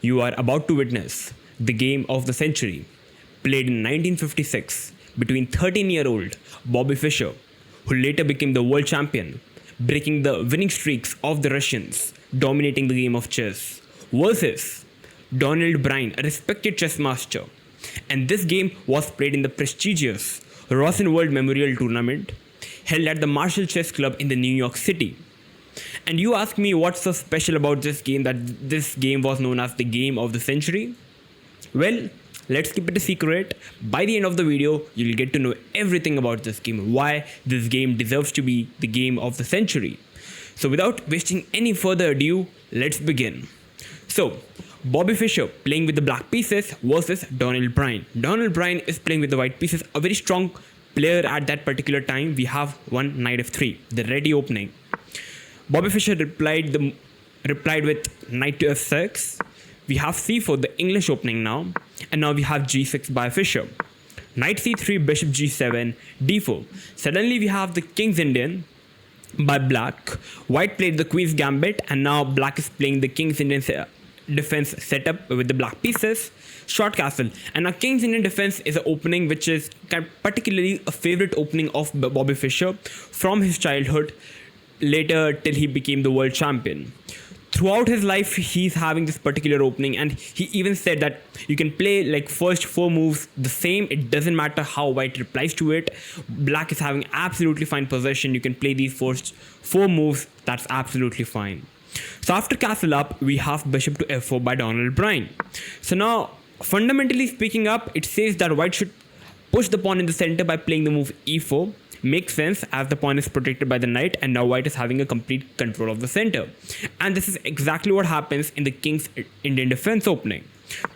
You are about to witness the game of the century, played in 1956 between 13-year-old Bobby Fischer, who later became the world champion, breaking the winning streaks of the Russians, dominating the game of chess, versus Donald Byrne, a respected chess master. And this game was played in the prestigious Rosenwald Memorial Tournament held at the Marshall Chess Club in the New York City. And you ask me what's so special about this game that this game was known as the game of the century? Well, let's keep it a secret. By the end of the video, you'll get to know everything about this game, why this game deserves to be the game of the century. So without wasting any further ado, let's begin. So, Bobby Fischer playing with the black pieces versus Donald Byrne. Donald Byrne is playing with the white pieces, a very strong player at that particular time. We have one knight f3, the ready opening. Bobby Fischer replied with knight to f6. We have c4, the English opening now, and now we have g6 by Fischer. Knight c3, bishop g7, d4. Suddenly we have the King's Indian by black. White played the Queen's Gambit, and now black is playing the King's Indian defense setup with the black pieces. Short castle, and now King's Indian defense is an opening which is particularly a favorite opening of Bobby Fischer from his childhood, later till he became the world champion. Throughout his life, he's having this particular opening, and he even said that you can play like first 4 moves the same. It doesn't matter how white replies to it. Black is having absolutely fine possession. You can play these first 4 moves. That's absolutely fine. So after castle up, we have bishop to f4 by Donald Byrne. So now, fundamentally speaking up, it says that white should push the pawn in the center by playing the move e4. Makes sense as the pawn is protected by the knight, and now white is having a complete control of the center. And this is exactly what happens in the King's Indian defense opening.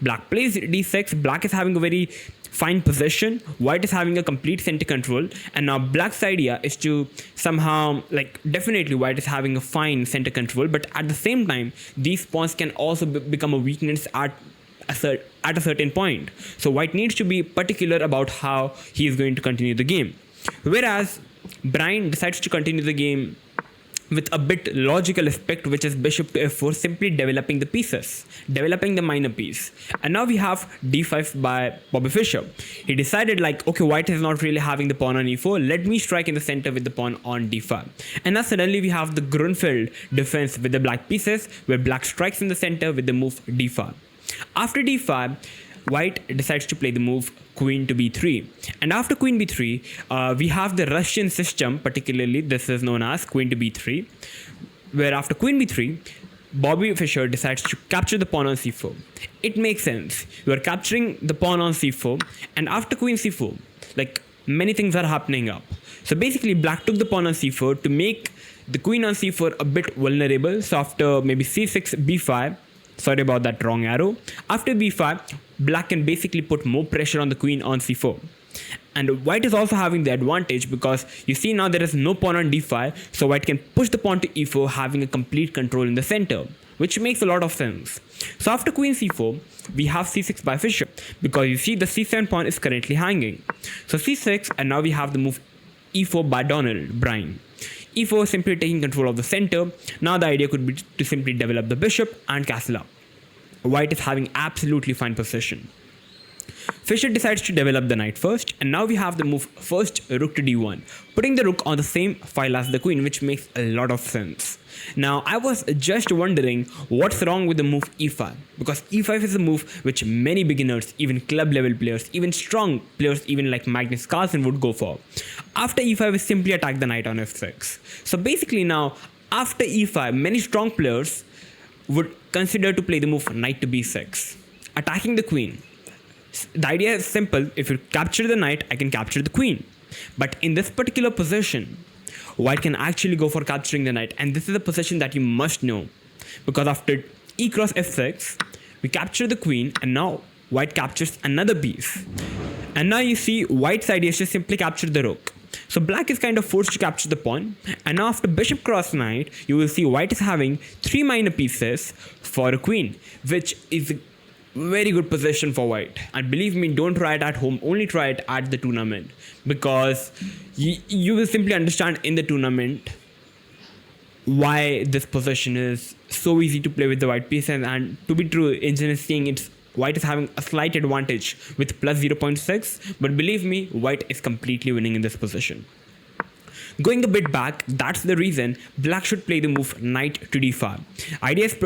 Black plays d6. Black is having a very fine possession. White is having a complete center control, and now black's idea is to somehow, definitely white is having a fine center control, but at the same time these pawns can also become a weakness at a certain point. So white needs to be particular about how he is going to continue the game. Whereas Byrne decides to continue the game with a bit logical aspect, which is bishop to f4, simply developing the pieces, developing the minor piece. And now we have d5 by Bobby Fischer. He decided okay, white is not really having the pawn on e4, let me strike in the center with the pawn on d5. And now suddenly we have the Grunfeld defense with the black pieces, where black strikes in the center with the move d5. After d5, white decides to play the move queen to b3, and after queen b3 we have the Russian system, particularly this is known as queen to b3, where after queen b3 Bobby Fischer decides to capture the pawn on c4. It makes sense, you are capturing the pawn on c4, and after queen c4 many things are happening up. So basically black took the pawn on c4 to make the queen on c4 a bit vulnerable. So after maybe c6 b5, sorry about that wrong arrow, after b5 black can basically put more pressure on the queen on c4. And white is also having the advantage because you see now there is no pawn on d5, so white can push the pawn to e4, having a complete control in the center, which makes a lot of sense. So after queen c4 we have c6 by Fischer, because you see the c7 pawn is currently hanging. So c6, and now we have the move e4 by Donald Byrne. e4 simply taking control of the center. Now the idea could be to simply develop the bishop and castle up. White is having absolutely fine possession. Fischer decides to develop the knight first, and now we have the move first rook to d1, putting the rook on the same file as the queen, which makes a lot of sense. Now I was just wondering what's wrong with the move e5, because e5 is a move which many beginners, even club level players, even strong players, even like Magnus Carlsen would go for. After e5 we simply attack the knight on f6. So basically now after e5 many strong players would consider to play the move knight to b6, attacking the queen. The idea is simple, if you capture the knight, I can capture the queen. But in this particular position, white can actually go for capturing the knight, and this is a position that you must know, because after e cross f6, we capture the queen, and now white captures another piece. And now you see white's idea is to simply capture the rook. So black is kind of forced to capture the pawn, and now after bishop cross knight, you will see white is having 3 minor pieces for a queen, which is a very good position for white. And believe me, don't try it at home, only try it at the tournament, because you will simply understand in the tournament why this position is so easy to play with the white pieces. And to be true, engine is saying it's white is having a slight advantage with plus 0.6, but believe me, white is completely winning in this position. Going a bit back, that's the reason black should play the move knight to d5. Idea is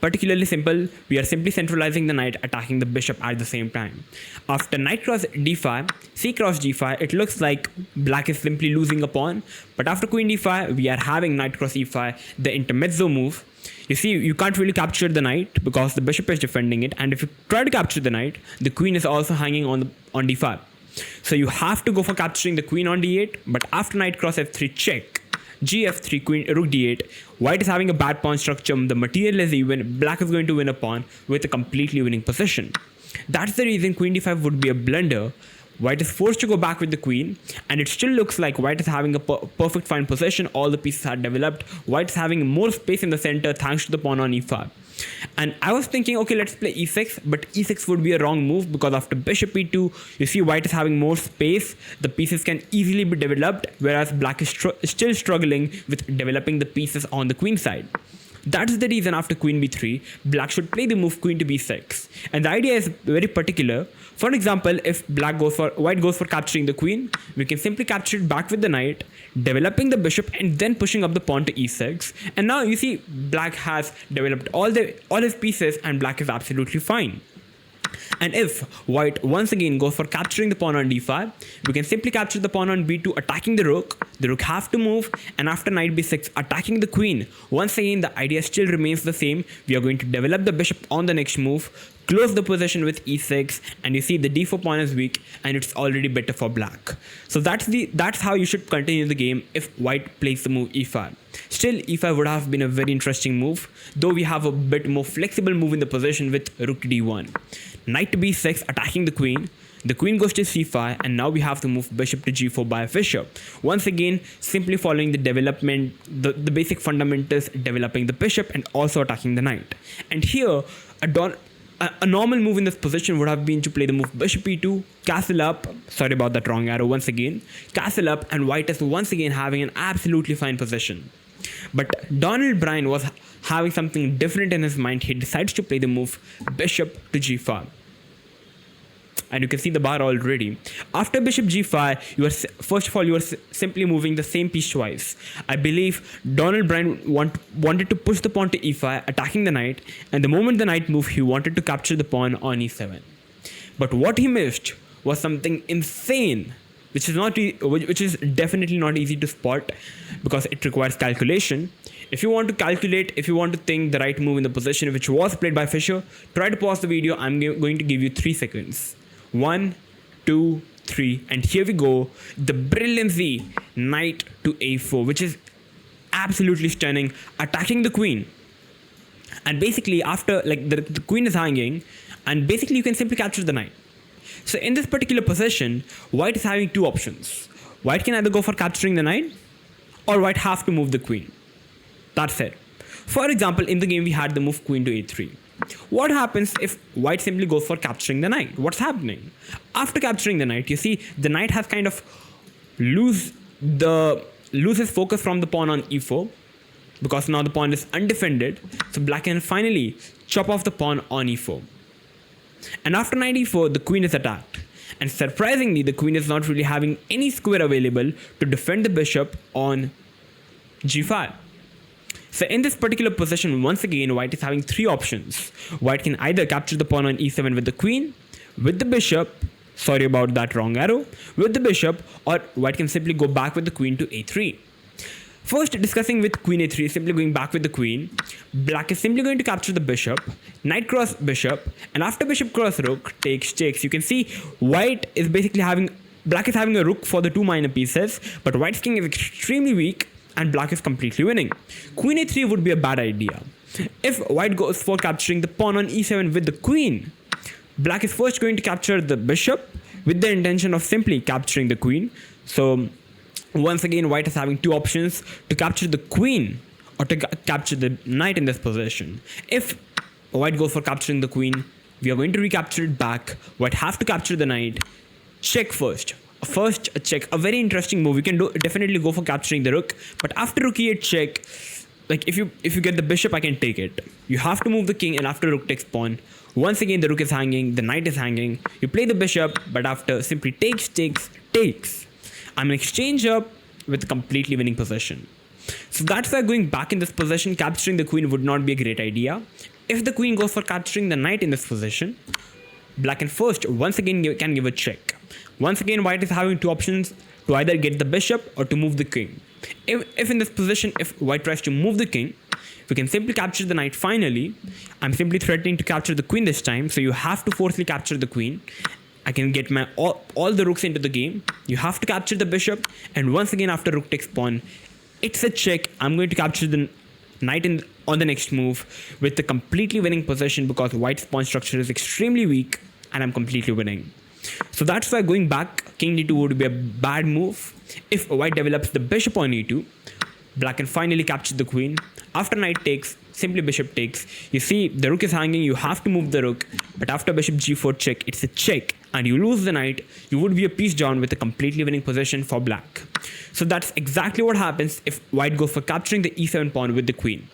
particularly simple. We are simply centralizing the knight, attacking the bishop at the same time. After knight cross d5, c cross g5, it looks like black is simply losing a pawn. But after queen d5, we are having knight cross e5, the intermezzo move. You see, you can't really capture the knight because the bishop is defending it. And if you try to capture the knight, the queen is also hanging on d5. So you have to go for capturing the queen on d8. But after knight cross f3 check, gf3, queen rook d8, white is having a bad pawn structure, the material is even, black is going to win a pawn with a completely winning position. That's the reason queen d5 would be a blunder. White is forced to go back with the queen, and it still looks like white is having a perfect fine position. All the pieces are developed. White is having more space in the center thanks to the pawn on e5. And I was thinking, okay, let's play e6, but e6 would be a wrong move because after bishop e2, you see white is having more space. The pieces can easily be developed, whereas black is still struggling with developing the pieces on the queen side. That's the reason after queen b3, black should play the move queen to b6. And the idea is very particular. For example, if white goes for capturing the queen, we can simply capture it back with the knight, developing the bishop and then pushing up the pawn to e6. And now you see black has developed all his pieces and black is absolutely fine. And if white once again goes for capturing the pawn on d5, we can simply capture the pawn on b2, attacking the rook. The rook have to move, and after knight b6, attacking the queen. Once again, the idea still remains the same. We are going to develop the bishop on the next move, close the position with e6, and you see the d4 pawn is weak, and it's already better for black. So that's how you should continue the game if white plays the move e5. Still, e5 would have been a very interesting move, though we have a bit more flexible move in the position with rook to d1. Knight to b6, attacking the queen. The queen goes to c5, and now we have to move bishop to g4 by Fischer. Once again, simply following the development, the basic fundamentals, developing the bishop and also attacking the knight. And here, a normal move in this position would have been to play the move bishop e2, castle up, sorry about that wrong arrow once again, castle up, and white is once again having an absolutely fine position. But Donald Byrne was having something different in his mind. He decides to play the move bishop to g5. And you can see the bar already. After bishop g5, first of all, you are simply moving the same piece twice. I believe Donald Byrne wanted to push the pawn to e5, attacking the knight. And the moment the knight moved, he wanted to capture the pawn on e7. But what he missed was something insane, which is definitely not easy to spot because it requires calculation. If you want to calculate, if you want to think the right move in the position which was played by Fischer, try to pause the video. I'm going to give you 3 seconds. 1, 2, 3, and here we go. The Brilliancy, knight to a4, which is absolutely stunning, attacking the queen. And basically after, like, the queen is hanging, and basically you can simply capture the knight. So in this particular position, white is having 2 options. White can either go for capturing the knight, or white have to move the queen. That's it. For example, in the game we had the move queen to a3. What happens if white simply goes for capturing the knight? What's happening? After capturing the knight, you see the knight has kind of lose his focus from the pawn on e4, because now the pawn is undefended. So black can finally chop off the pawn on e4. And after knight e4, the queen is attacked. And surprisingly, the queen is not really having any square available to defend the bishop on g5. So in this particular position, once again, white is having 3 options. White can either capture the pawn on e7 with the queen, with the bishop, sorry about that wrong arrow, with the bishop, or white can simply go back with the queen to a3. First, discussing with queen a3, simply going back with the queen, black is simply going to capture the bishop, knight cross bishop, and after bishop cross rook takes. You can see black is having a rook for the 2 minor pieces, but white's king is extremely weak, and black is completely winning. Queen a3 would be a bad idea. If white goes for capturing the pawn on e7 with the queen, black is first going to capture the bishop with the intention of simply capturing the queen. So once again, white is having 2 options: to capture the queen or to capture the knight in this position. If white goes for capturing the queen, we are going to recapture it back. White have to capture the knight. Check first. Check, a very interesting move. You can definitely go for capturing the rook, but after rook e8 check, like if you get the bishop, I can take it. You have to move the king, and after rook takes pawn, once again the rook is hanging, the knight is hanging. You play the bishop, but after simply takes, I'm an exchange up with a completely winning position. So that's why going back in this position, capturing the queen would not be a great idea. If the queen goes for capturing the knight in this position, black can first once again can give a check. Once again, white is having two options to either get the bishop or to move the king. If in this position, if white tries to move the king, we can simply capture the knight finally. I'm simply threatening to capture the queen this time, so you have to forcefully capture the queen. I can get my all the rooks into the game. You have to capture the bishop, and once again after rook takes pawn, it's a check. I'm going to capture the knight on the next move with a completely winning position because white's pawn structure is extremely weak and I'm completely winning. So that's why going back, king d2 would be a bad move. If white develops the bishop on e2, black can finally capture the queen. After knight takes, simply bishop takes. You see, the rook is hanging, you have to move the rook, but after bishop g4 check, it's a check, and you lose the knight. You would be a piece down with a completely winning position for black. So that's exactly what happens if white goes for capturing the e7 pawn with the queen.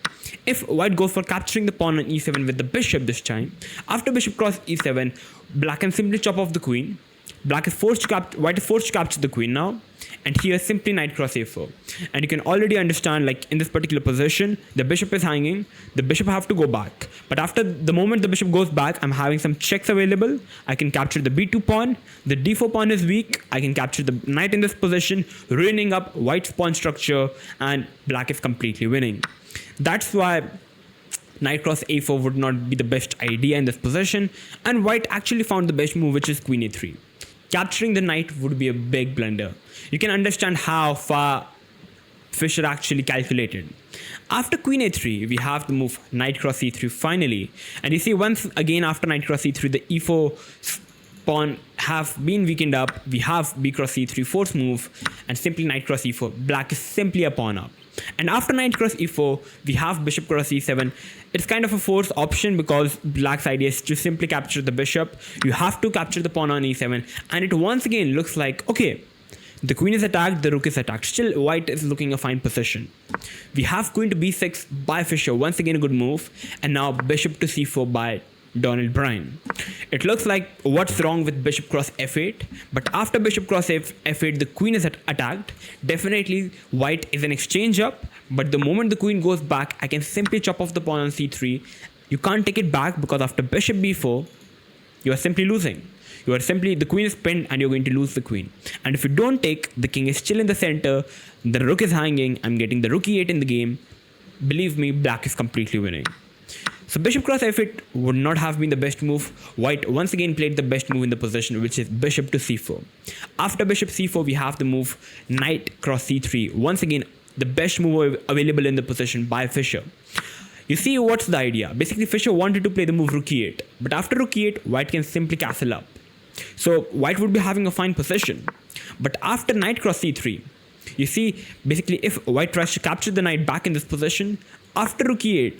If white goes for capturing the pawn on e7 with the bishop this time, after bishop cross e7, black can simply chop off the queen. White is forced to capture the queen now, and here simply knight cross a4. And you can already understand, like in this particular position, the bishop is hanging, the bishop have to go back. But after the moment the bishop goes back, I'm having some checks available. I can capture the b2 pawn, the d4 pawn is weak, I can capture the knight in this position, ruining up white's pawn structure, and black is completely winning. That's why knight cross a4 would not be the best idea in this position, and white actually found the best move, which is queen a3. Capturing the knight would be a big blunder. You can understand how far Fischer actually calculated. After queen a3, we have the move knight cross e3 finally. And you see, once again after knight cross e3, the e4 pawn have been weakened up. We have b cross e3 fourth move, and simply knight cross e4. Black is simply a pawn up. And after knight cross e4, we have bishop cross e7. It's kind of a forced option because black's idea is to simply capture the bishop. You have to capture the pawn on e7, and it once again looks like, okay, the queen is attacked, the rook is attacked. Still, white is looking a fine position. We have queen to b6 by Fischer, once again a good move, and now bishop to c4 by Donald Byrne. It looks like what's wrong with bishop cross f8, but after bishop cross f8, the queen is attacked. Definitely white is an exchange up, but the moment the queen goes back, I can simply chop off the pawn on c3. You can't take it back because after bishop b4, you are simply losing. The queen is pinned and you're going to lose the queen. And if you don't take, the king is still in the center, the rook is hanging, I'm getting the rook e8 in the game. Believe me, black is completely winning. So bishop cross f8 would not have been the best move. White once again played the best move in the position, which is bishop to c4. After bishop c4, we have the move knight cross c3. Once again, the best move available in the position by Fischer. You see, what's the idea? Basically, Fischer wanted to play the move rook e8. But after rook e8, white can simply castle up. So white would be having a fine position. But after knight cross c3, you see, basically if white tries to capture the knight back in this position, after rook e8,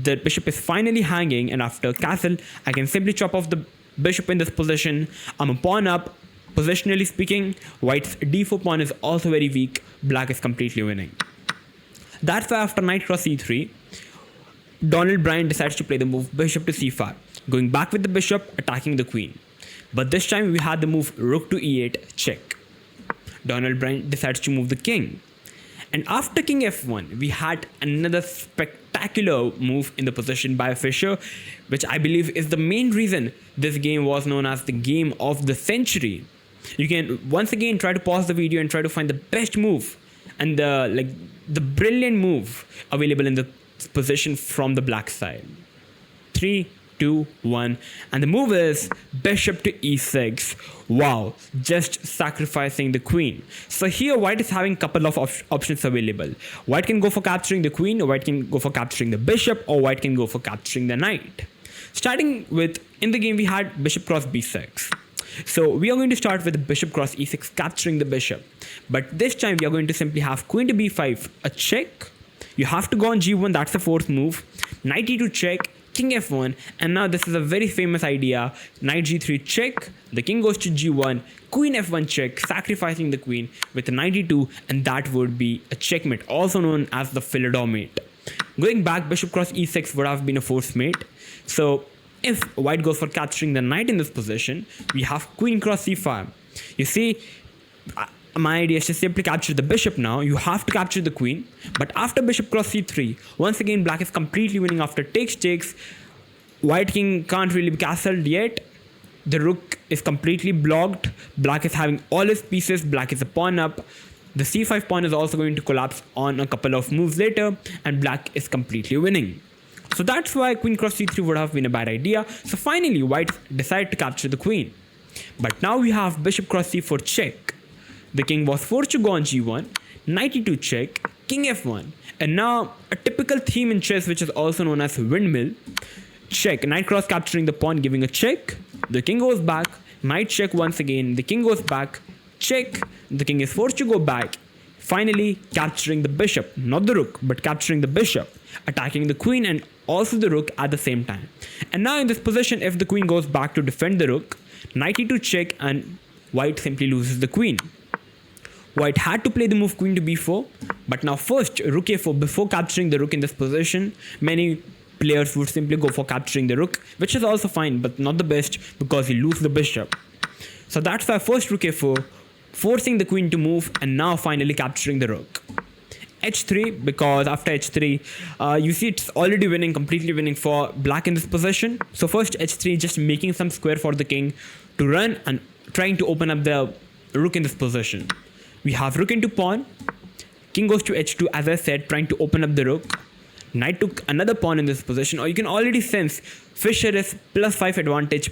the bishop is finally hanging, and after castle, I can simply chop off the bishop in this position. I'm a pawn up. Positionally speaking, white's d4 pawn is also very weak. Black is completely winning. That's why after knight cross e3, Donald Byrne decides to play the move bishop to c5, going back with the bishop, attacking the queen. But this time we had the move rook to e8, check. Donald Byrne decides to move the king. And after king f1, we had another spectacular move in the position by Fischer, which I believe is the main reason this game was known as the game of the century. You can once again try to pause the video and try to find the best move and the brilliant move available in the position from the black side. 3, 2, 1, and the move is bishop to e6. Wow, just sacrificing the queen. So here white is having a couple of options available. White can go for capturing the queen, or white can go for capturing the bishop, or white can go for capturing the knight. Starting with, in the game we had bishop cross b6. So we are going to start with bishop cross e6, capturing the bishop. But this time we are going to simply have queen to b5, a check. You have to go on g1, that's the fourth move. Knight e2 check, king f1, and now this is a very famous idea. Knight g3 check, the king goes to g1, queen f1 check, sacrificing the queen with a knight e2, and that would be a checkmate, also known as the Philadelphia mate. Going back, bishop cross e6 would have been a force mate. So if white goes for capturing the knight in this position, we have queen cross c5. You see, my idea is to simply capture the bishop now. You have to capture the queen. But after bishop cross c3, once again, black is completely winning after takes. White king can't really be castled yet. The rook is completely blocked. Black is having all his pieces. Black is a pawn up. The c5 pawn is also going to collapse on a couple of moves later, and black is completely winning. So that's why queen cross c3 would have been a bad idea. So finally, white decided to capture the queen. But now we have bishop cross c4 check. The king was forced to go on g1, knight e2 check, king f1. And now a typical theme in chess, which is also known as windmill. Check, knight cross capturing the pawn, giving a check. The king goes back, knight check once again. The king goes back, check. The king is forced to go back. Finally, capturing the bishop, not the rook, but capturing the bishop, attacking the queen and also the rook at the same time. And now in this position, if the queen goes back to defend the rook, knight e2 check, and white simply loses the queen. White had to play the move queen to b4, but now first rook a4 before capturing the rook in this position. Many players would simply go for capturing the rook, which is also fine, but not the best because you lose the bishop. So that's why first rook a4, forcing the queen to move, and now finally capturing the rook. h3, because after h3, you see it's already winning, completely winning for black in this position. So first h3, just making some square for the king to run and trying to open up the rook in this position. We have rook into pawn, king goes to h2, as I said, trying to open up the rook. Knight took another pawn in this position, or you can already sense Fischer is +5 advantage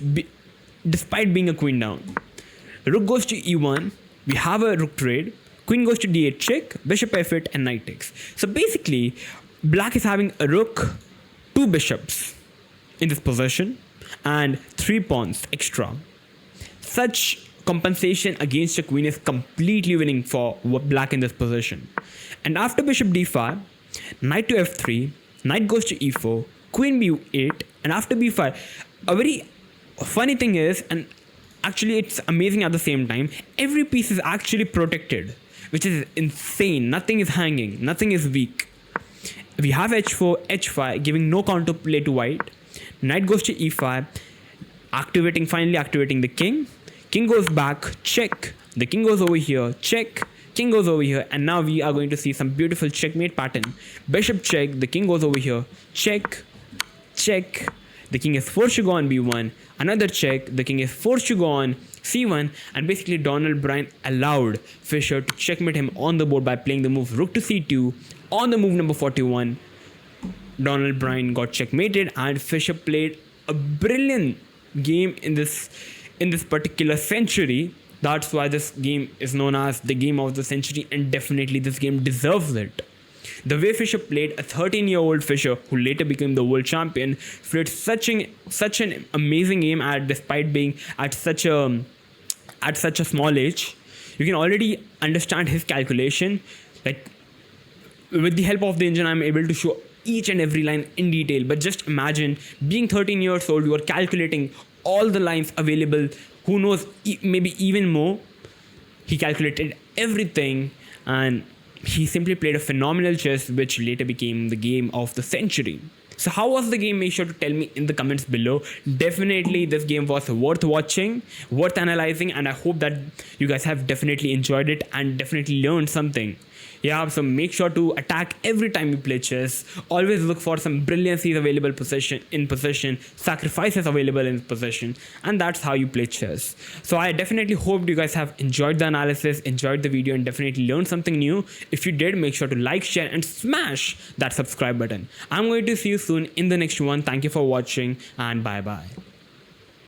despite being a queen down. Rook goes to e1, we have a rook trade, queen goes to d8 check, bishop f8, and knight takes. So basically, black is having a rook, 2 bishops in this position, and 3 pawns extra. Such compensation against a queen is completely winning for black in this position. And after bishop d5, knight to f3, knight goes to e4, queen b8, and after b5, a very funny thing is, and actually it's amazing at the same time, every piece is actually protected, which is insane. Nothing is hanging, nothing is weak. We have h4, h5, giving no counterplay to white. Knight goes to e5, finally activating the king. King goes back, check. The king goes over here, check. King goes over here, and now we are going to see some beautiful checkmate pattern. Bishop check, the king goes over here, check, check. The king is forced to go on b1, another check. The king is forced to go on c1, and basically Donald Byrne allowed Fischer to checkmate him on the board by playing the move rook to c2. On the move number 41, Donald Byrne got checkmated, and Fischer played a brilliant game in this particular century. That's why this game is known as the game of the century, and definitely this game deserves it. The way Fischer played, a 13-year-old Fischer who later became the world champion, played such an amazing game despite being at such a small age. You can already understand his calculation. Like, with the help of the engine, I'm able to show each and every line in detail. But just imagine being 13 years old, you are calculating all the lines available. Who knows, maybe even more. He calculated everything, and he simply played a phenomenal chess, which later became the game of the century. So how was the game? Make sure to tell me in the comments below. Definitely this game was worth watching, worth analyzing, and I hope that you guys have definitely enjoyed it and definitely learned something. Yeah, so make sure to attack every time you play chess. Always look for some brilliancies available in position, sacrifices available in position, and that's how you play chess. So I definitely hope you guys have enjoyed the analysis, enjoyed the video, and definitely learned something new. If you did, make sure to like, share, and smash that subscribe button. I'm going to see you soon in the next one. Thank you for watching, and bye bye.